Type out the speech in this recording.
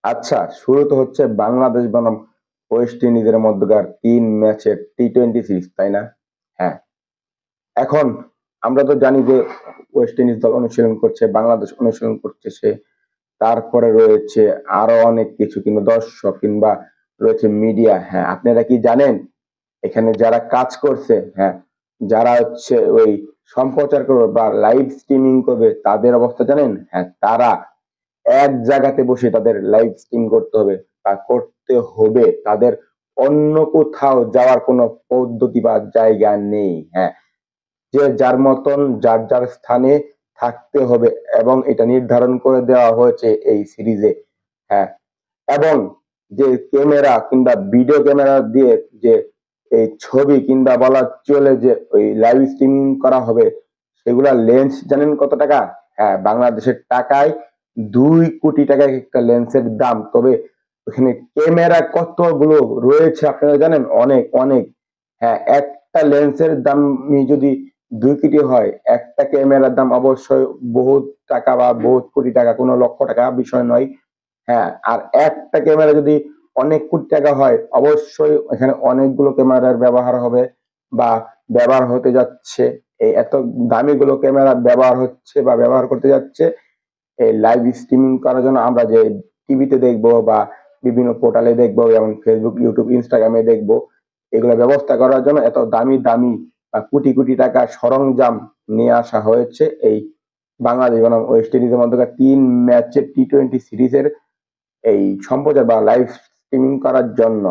আচ্ছা, শুরুতে হচ্ছে বাংলাদেশ বনাম ওয়েস্ট ইন্ডিজের মধ্যকার ৩ ম্যাচের টি-টোয়েন্টি সিরিজ, তাই না? হ্যাঁ। এখন আমরা তো জানি যে ওয়েস্ট ইন্ডিজ দল অনুশীলন করছে, বাংলাদেশ অনুশীলন করতেছে। তারপরে রয়েছে আরো অনেক কিছু, কিংবা দর্শক, কিংবা রয়েছে মিডিয়া। হ্যাঁ, আপনারা কি জানেন এখানে যারা কাজ করছে, হ্যাঁ, যারা হচ্ছে ওই সম্প্রচার করবে বা লাইভ স্ট্রিমিং করবে, তাদের অবস্থা জানেন? হ্যাঁ, তারা এক জায়গাতে বসে তাদের লাইভ স্ট্রিম করতে হবে বা করতে হবে। তাদের অন্য কোথাও যাওয়ার কোনো পদ্ধতি বা জায়গা নেই। হ্যাঁ, যে যার মতন যার যার স্থানে থাকতে হবে, এবং এটা নির্ধারণ করে দেওয়া হয়েছে এই সিরিজে। হ্যাঁ, এবং যে ক্যামেরা কিংবা ভিডিও ক্যামেরা দিয়ে যে এই ছবি কিংবা বলা চলে যে ওই লাইভ স্ট্রিমিং করা হবে, সেগুলা লেন্স জানেন কত টাকা? হ্যাঁ, বাংলাদেশের টাকায় 2 কোটি টাকা একটা লেন্সের দাম। তবে ওখানে ক্যামেরা কতগুলো রয়েছে আপনারা জানেন? অনেক অনেক। হ্যাঁ, একটা লেন্সের দাম যদি 2 কোটি হয়, একটা ক্যামেরার দাম অবশ্যই বহুত টাকা বা বহুত কোটি টাকা, কোনো লক্ষ টাকা বিষয় নয়। হ্যাঁ, আর একটা ক্যামেরা যদি অনেক কোটি টাকা হয়, অবশ্যই এখানে অনেকগুলো ক্যামেরার ব্যবহার হবে বা ব্যবহার হতে যাচ্ছে। এই এত দামিগুলো ক্যামেরা ব্যবহার হচ্ছে বা ব্যবহার করতে যাচ্ছে এই লাইভ স্ট্রিমিং করার জন্য। আমরা যে টিভিতে দেখবো বা বিভিন্ন পোর্টালে দেখবো, যেমন ফেসবুক, ইউটিউব, ইনস্টাগ্রামে দেখবো, এগুলো ব্যবস্থা করার জন্য এত দামি দামি বা কোটি কোটি টাকার সরঞ্জাম নিয়ে আসা হয়েছে এই বাংলাদেশ বনাম ওয়েস্ট ইন্ডিজের মধ্যকার 3 ম্যাচের টি-টোয়েন্টি সিরিজের এই সম্প্রচার বা লাইভ স্ট্রিমিং করার জন্য।